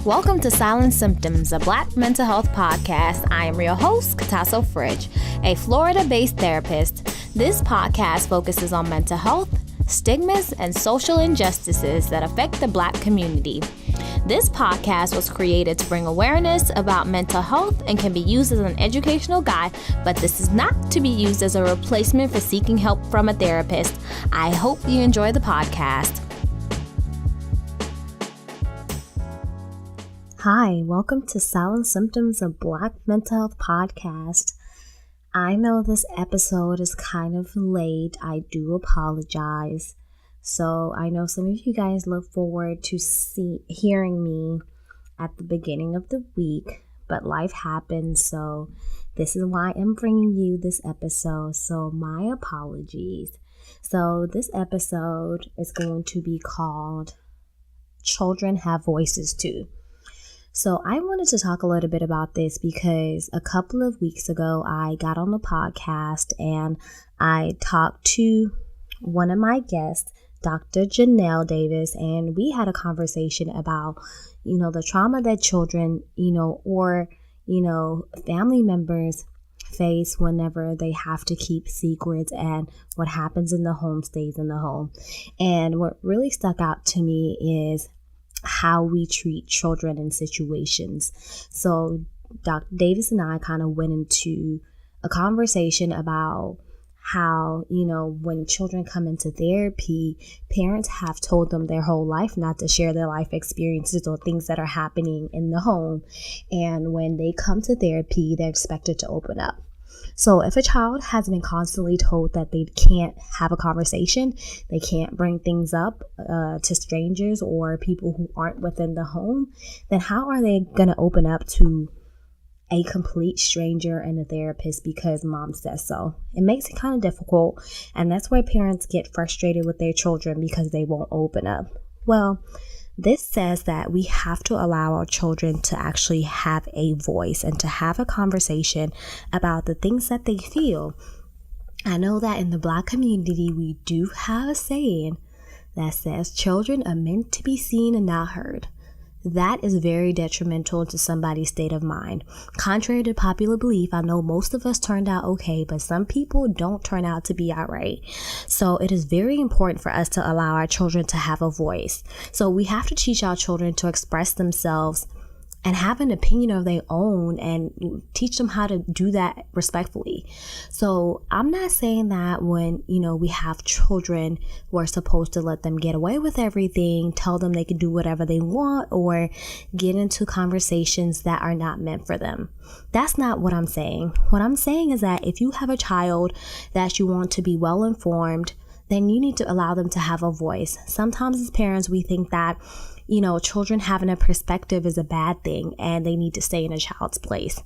Welcome to Silent Symptoms, a Black mental health podcast. I am your host, Katasso Fridge, a Florida-based therapist. This podcast focuses on mental health, stigmas, and social injustices that affect the Black community. This podcast was created to bring awareness about mental health and can be used as an educational guide, but this is not to be used as a replacement for seeking help from a therapist. I hope you enjoy the podcast. Hi, welcome to Silent Symptoms, a Black mental health podcast. I know this episode is kind of late. I do apologize. So I know some of you guys look forward to hearing me at the beginning of the week, but life happens. So this is why I'm bringing you this episode. So my apologies. So this episode is going to be called Children Have Voices Too. So I wanted to talk a little bit about this because a couple of weeks ago, I got on the podcast and I talked to one of my guests, Dr. Janelle Davis, and we had a conversation about, the trauma that children, or family members face whenever they have to keep secrets, and what happens in the home stays in the home. And what really stuck out to me is how we treat children in situations. So Dr. Davis and I kind of went into a conversation about how, when children come into therapy, parents have told them their whole life not to share their life experiences or things that are happening in the home. And when they come to therapy, they're expected to open up. So if a child has been constantly told that they can't have a conversation, they can't bring things up to strangers or people who aren't within the home, then how are they going to open up to a complete stranger and a therapist because mom says so? It makes it kind of difficult, and that's why parents get frustrated with their children because they won't open up. Well, this says that we have to allow our children to actually have a voice and to have a conversation about the things that they feel. I know that in the Black community, we do have a saying that says children are meant to be seen and not heard. That is very detrimental to somebody's state of mind. Contrary to popular belief, I know most of us turned out okay, but some people don't turn out to be all right. So it is very important for us to allow our children to have a voice. So we have to teach our children to express themselves and have an opinion of their own and teach them how to do that respectfully. So I'm not saying that when, we have children, we're supposed to let them get away with everything, tell them they can do whatever they want, or get into conversations that are not meant for them. That's not what I'm saying. What I'm saying is that if you have a child that you want to be well informed, then you need to allow them to have a voice. Sometimes as parents, we think that children having a perspective is a bad thing and they need to stay in a child's place.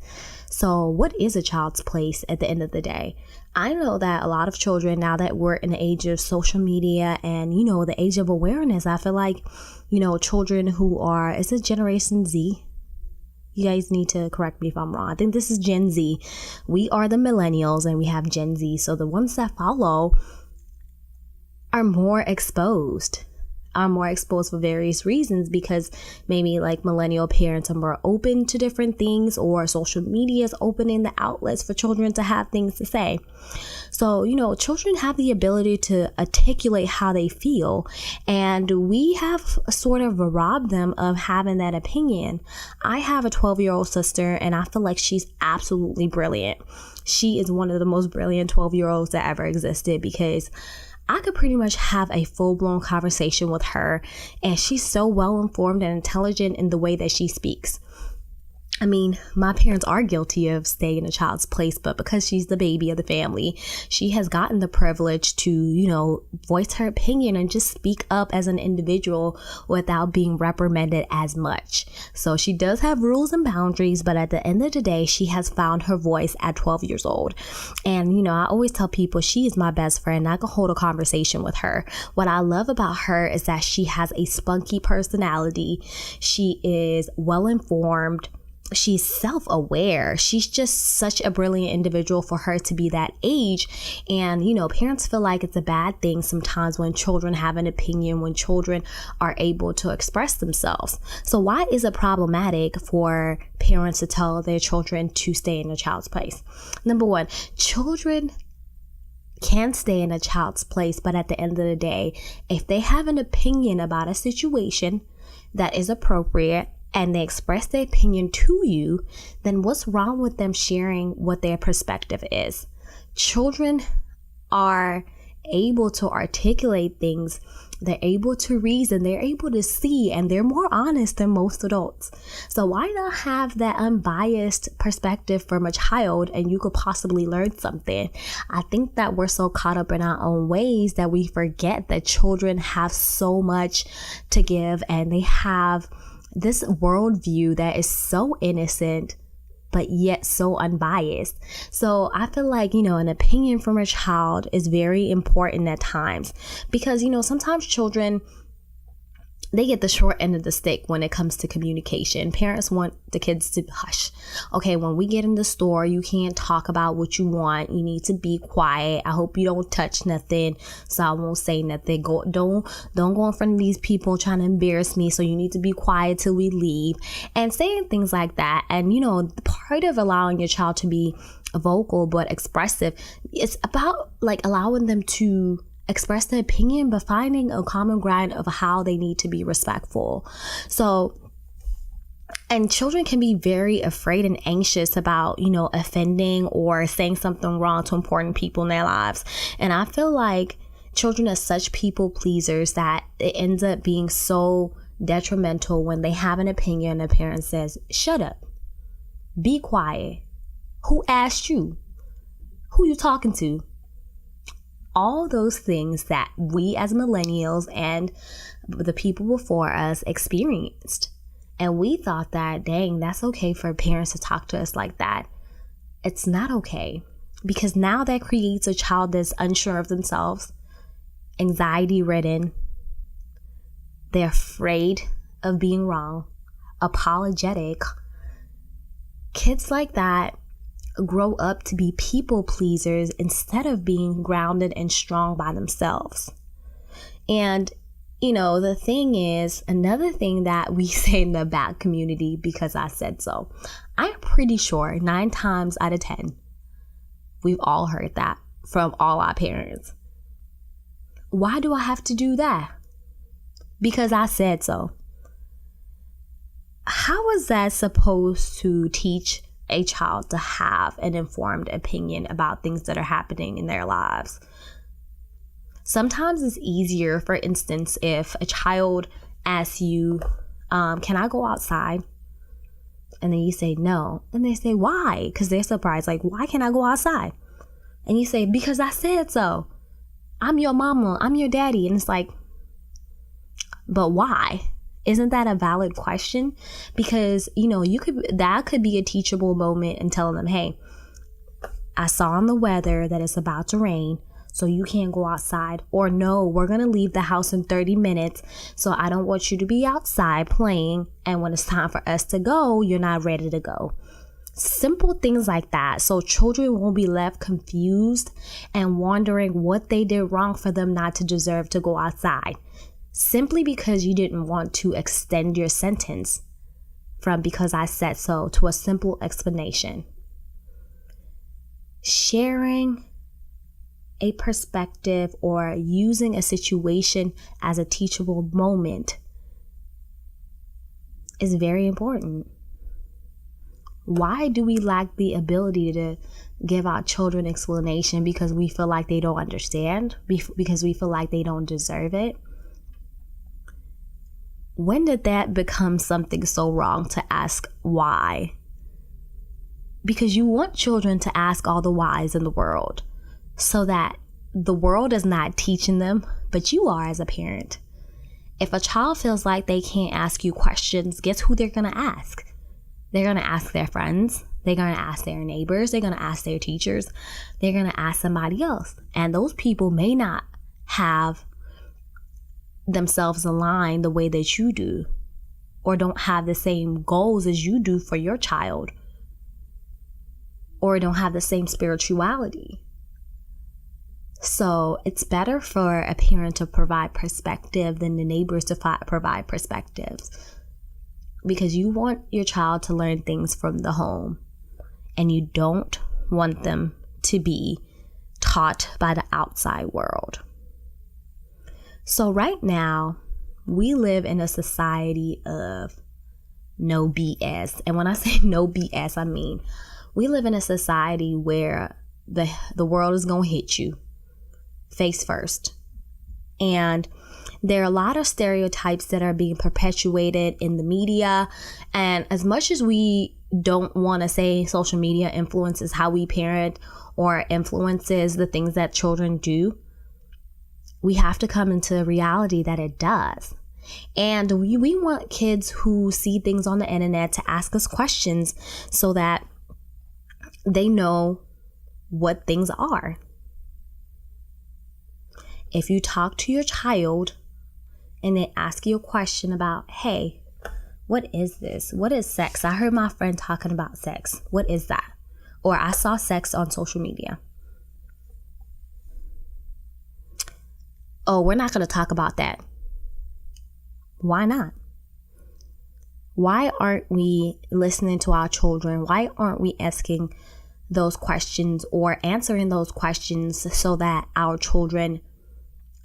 So what is a child's place at the end of the day? I know that a lot of children, now that we're in the age of social media and, the age of awareness, I feel like, children who are, is it Generation Z? You guys need to correct me if I'm wrong. I think this is Gen Z. We are the millennials and we have Gen Z. So the ones that follow are more exposed for various reasons, because maybe like millennial parents are more open to different things, or social media is opening the outlets for children to have things to say. So, children have the ability to articulate how they feel, and we have sort of robbed them of having that opinion. I have a 12-year-old sister, and I feel like she's absolutely brilliant. She is one of the most brilliant 12-year-olds that ever existed, because I could pretty much have a full-blown conversation with her, and she's so well-informed and intelligent in the way that she speaks. I mean, my parents are guilty of staying in a child's place, but because she's the baby of the family, she has gotten the privilege to, voice her opinion and just speak up as an individual without being reprimanded as much. So she does have rules and boundaries, but at the end of the day, she has found her voice at 12 years old. And, I always tell people she is my best friend. I can hold a conversation with her. What I love about her is that she has a spunky personality. She is well-informed. she's self-aware. She's just such a brilliant individual for her to be that age. And, parents feel like it's a bad thing sometimes when children have an opinion, when children are able to express themselves. So why is it problematic for parents to tell their children to stay in a child's place? Number one, children can stay in a child's place, but at the end of the day, if they have an opinion about a situation that is appropriate, and they express their opinion to you, then what's wrong with them sharing what their perspective is? Children are able to articulate things. They're able to reason. They're able to see, and they're more honest than most adults. So why not have that unbiased perspective from a child, and you could possibly learn something? I think that we're so caught up in our own ways that we forget that children have so much to give, and they have this worldview that is so innocent, but yet so unbiased. So I feel like, an opinion from a child is very important at times because, sometimes children, they get the short end of the stick when it comes to communication. Parents want the kids to hush. Okay, when we get in the store, you can't talk about what you want. You need to be quiet. I hope you don't touch nothing, so I won't say nothing. Don't go in front of these people trying to embarrass me. So you need to be quiet till we leave, and saying things like that. And part of allowing your child to be vocal but expressive, it's about like allowing them to express their opinion, but finding a common ground of how they need to be respectful. And children can be very afraid and anxious about, offending or saying something wrong to important people in their lives. And I feel like children are such people pleasers that it ends up being so detrimental when they have an opinion and a parent says, shut up, be quiet. Who asked you? Who you talking to? All those things that we as millennials and the people before us experienced. And we thought that, dang, that's okay for parents to talk to us like that. It's not okay, because now that creates a child that's unsure of themselves, anxiety ridden. They're afraid of being wrong, apologetic. Kids like that grow up to be people pleasers instead of being grounded and strong by themselves. And, the thing is, another thing that we say in the Black community, because I said so, I'm pretty sure 9 times out of 10, we've all heard that from all our parents. Why do I have to do that? Because I said so. How is that supposed to teach a child to have an informed opinion about things that are happening in their lives? Sometimes it's easier, for instance, if a child asks you, can I go outside? And then you say no. And they say, why? Because they're surprised. Like, why can't I go outside? And you say, because I said so. I'm your mama. I'm your daddy. And it's like, but why? Isn't that a valid question? Because, that could be a teachable moment in telling them, hey, I saw in the weather that it's about to rain, so you can't go outside. Or no, we're going to leave the house in 30 minutes, so I don't want you to be outside playing. And when it's time for us to go, you're not ready to go. Simple things like that. So children won't be left confused and wondering what they did wrong for them not to deserve to go outside. Simply because you didn't want to extend your sentence from because I said so to a simple explanation. Sharing a perspective or using a situation as a teachable moment is very important. Why do we lack the ability to give our children explanation? Because we feel like they don't understand, because we feel like they don't deserve it. When did that become something so wrong to ask why? Because you want children to ask all the whys in the world so that the world is not teaching them, but you are as a parent. If a child feels like they can't ask you questions, guess who they're going to ask? They're going to ask their friends. They're going to ask their neighbors. They're going to ask their teachers. They're going to ask somebody else. And those people may not have themselves aligned the way that you do, or don't have the same goals as you do for your child, or don't have the same spirituality. So it's better for a parent to provide perspective than the neighbors to provide perspectives, because you want your child to learn things from the home, and you don't want them to be taught by the outside world. So right now, we live in a society of no BS. And when I say no BS, I mean we live in a society where the world is going to hit you face first. And there are a lot of stereotypes that are being perpetuated in the media. And as much as we don't want to say social media influences how we parent or influences the things that children do, we have to come into reality that it does. And we want kids who see things on the internet to ask us questions so that they know what things are. If you talk to your child and they ask you a question about, hey, what is this? What is sex? I heard my friend talking about sex. What is that? Or I saw sex on social media. Oh, we're not going to talk about that. Why not? Why aren't we listening to our children? Why aren't we asking those questions or answering those questions so that our children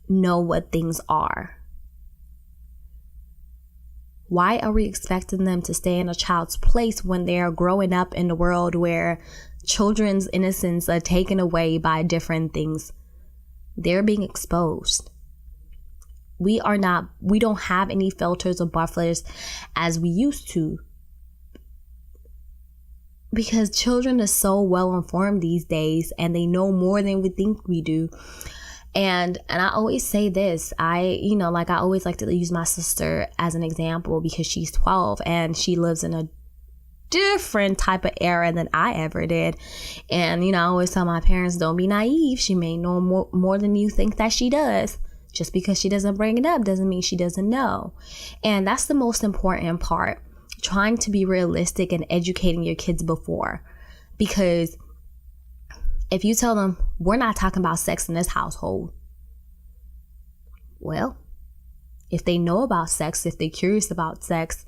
know what things are? Why are we expecting them to stay in a child's place when they are growing up in a world where children's innocence are taken away by different things? They're being exposed. We don't have any filters or buffers as we used to, because children are so well informed these days and they know more than we think we do. And I always say this, I always like to use my sister as an example because she's 12 and she lives in a different type of era than I ever did. And, I always tell my parents, don't be naive. She may know more than you think that she does. Just because she doesn't bring it up doesn't mean she doesn't know. And that's the most important part, trying to be realistic and educating your kids before. Because if you tell them, we're not talking about sex in this household, well, if they know about sex, if they're curious about sex,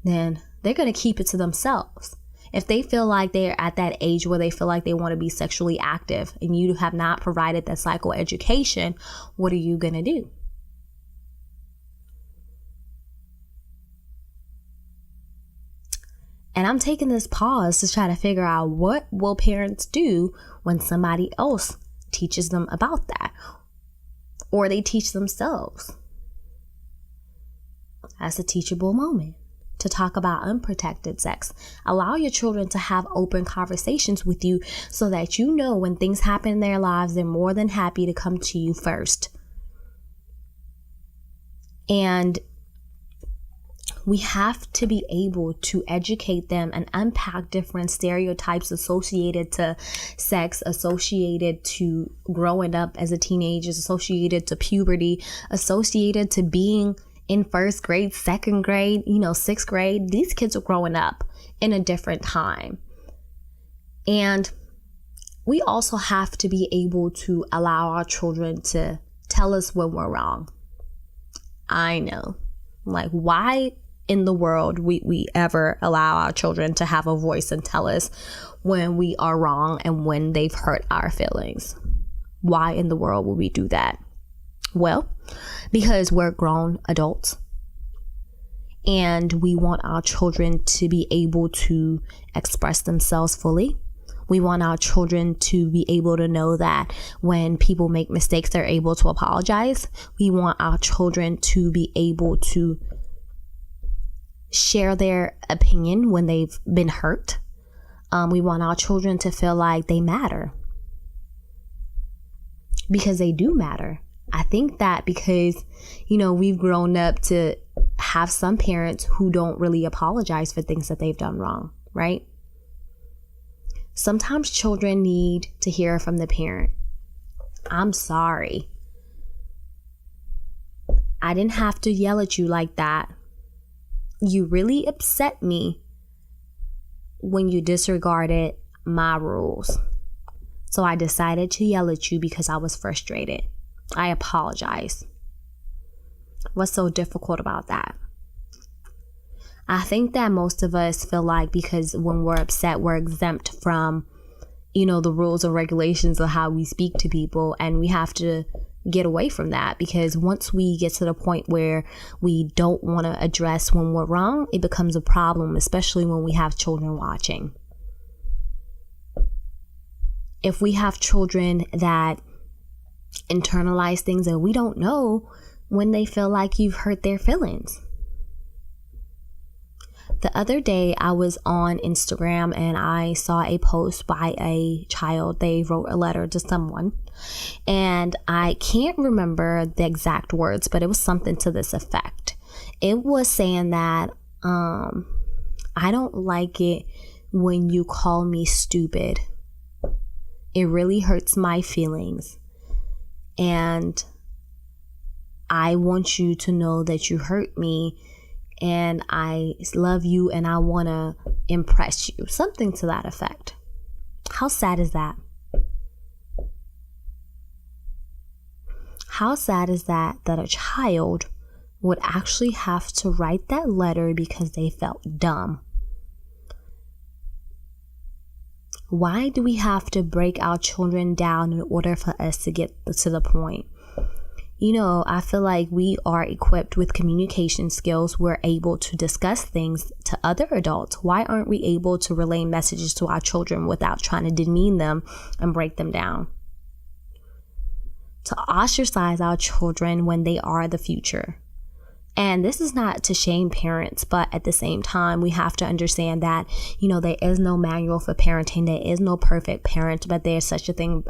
then they're going to keep it to themselves. If they feel like they're at that age where they feel like they want to be sexually active and you have not provided that psychoeducation, what are you going to do? And I'm taking this pause to try to figure out, what will parents do when somebody else teaches them about that, or they teach themselves? That's a teachable moment to talk about unprotected sex. Allow your children to have open conversations with you so that you know when things happen in their lives, they're more than happy to come to you first. And we have to be able to educate them and unpack different stereotypes associated to sex, associated to growing up as a teenager, associated to puberty, associated to being in first grade, second grade, sixth grade. These kids are growing up in a different time. And we also have to be able to allow our children to tell us when we're wrong. I know, why in the world we ever allow our children to have a voice and tell us when we are wrong and when they've hurt our feelings? Why in the world would we do that? Well, because we're grown adults and we want our children to be able to express themselves fully. We want our children to be able to know that when people make mistakes, they're able to apologize. We want our children to be able to share their opinion when they've been hurt. We want our children to feel like they matter, because they do matter. I think that because, we've grown up to have some parents who don't really apologize for things that they've done wrong, right? Sometimes children need to hear from the parent, I'm sorry. I didn't have to yell at you like that. You really upset me when you disregarded my rules. So I decided to yell at you because I was frustrated. I apologize. What's so difficult about that? I think that most of us feel like because when we're upset, we're exempt from, the rules and regulations of how we speak to people. And we have to get away from that, because once we get to the point where we don't want to address when we're wrong, it becomes a problem, especially when we have children watching. If we have children that internalize things and we don't know when they feel like you've hurt their feelings. The other day I was on Instagram and I saw a post by a child. They wrote a letter to someone, and I can't remember the exact words, but it was something to this effect. It was saying that I don't like it when you call me stupid. It really hurts my feelings. And I want you to know that you hurt me, and I love you, and I want to impress you. Something to that effect. How sad is that? How sad is that a child would actually have to write that letter because they felt dumb? Why do we have to break our children down in order for us to get to the point? I feel like we are equipped with communication skills. We're able to discuss things to other adults. Why aren't we able to relay messages to our children without trying to demean them and break them down? To ostracize our children when they are the future. And this is not to shame parents, but at the same time, we have to understand that, there is no manual for parenting. There is no perfect parent, but there's such a thing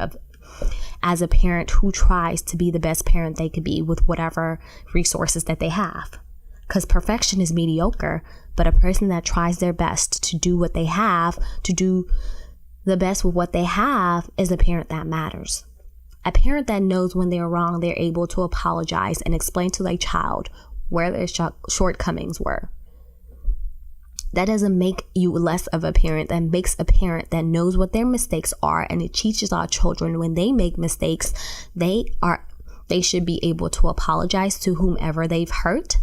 as a parent who tries to be the best parent they could be with whatever resources that they have. Because perfection is mediocre, but a person that tries their best to do what they have, to do the best with what they have, is a parent that matters. A parent that knows when they're wrong, they're able to apologize and explain to their child where their shortcomings were. That doesn't make you less of a parent. That makes a parent that knows what their mistakes are, and it teaches our children when they make mistakes, they should be able to apologize to whomever they've hurt,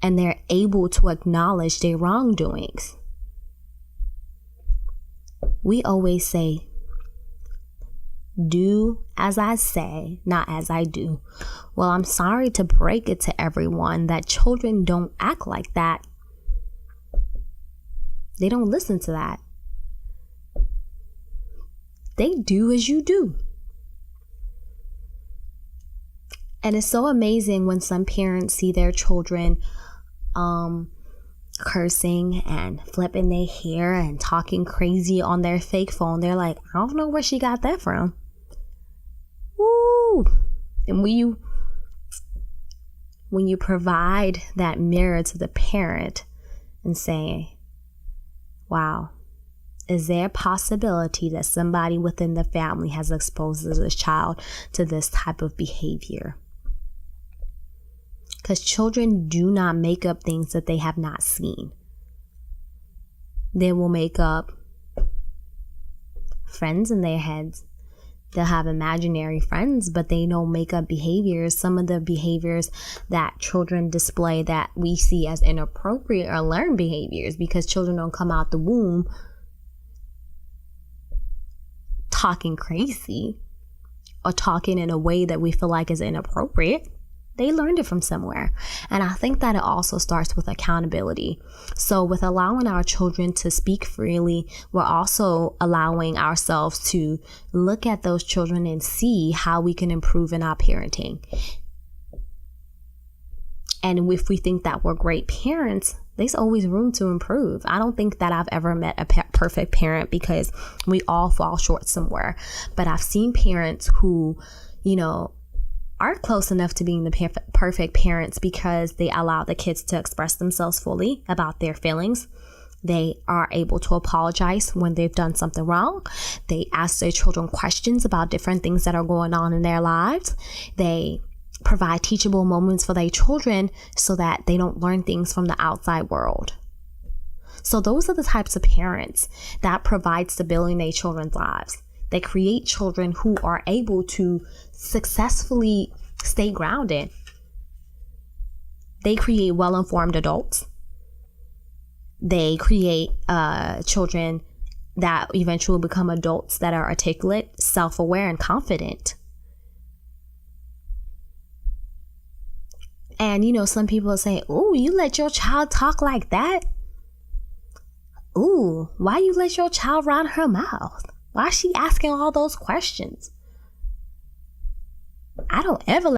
and they're able to acknowledge their wrongdoings. We always say, do as I say, not as I do. Well, I'm sorry to break it to everyone that children don't act like that. They don't listen to that. They do as you do. And it's so amazing when some parents see their children cursing and flipping their hair and talking crazy on their fake phone. They're like, I don't know where she got that from. Woo! And when you provide that mirror to the parent and say, wow, is there a possibility that somebody within the family has exposed this child to this type of behavior? Because children do not make up things that they have not seen. They will make up friends in their heads. They'll have imaginary friends, but they don't make up behaviors. Some of the behaviors that children display that we see as inappropriate are learned behaviors, because children don't come out the womb talking crazy or talking in a way that we feel like is inappropriate. They learned it from somewhere. And I think that it also starts with accountability. So with allowing our children to speak freely, we're also allowing ourselves to look at those children and see how we can improve in our parenting. And if we think that we're great parents, there's always room to improve. I don't think that I've ever met a perfect parent, because we all fall short somewhere. But I've seen parents who, are close enough to being the perfect parents because they allow the kids to express themselves fully about their feelings. They are able to apologize when they've done something wrong. They ask their children questions about different things that are going on in their lives. They provide teachable moments for their children so that they don't learn things from the outside world. So those are the types of parents that provide stability in their children's lives. They create children who are able to successfully stay grounded. They create well-informed adults. They create children that eventually become adults that are articulate, self-aware, and confident. And, some people say, "Ooh, you let your child talk like that? Ooh, why you let your child run her mouth? Why is she asking all those questions?" I don't ever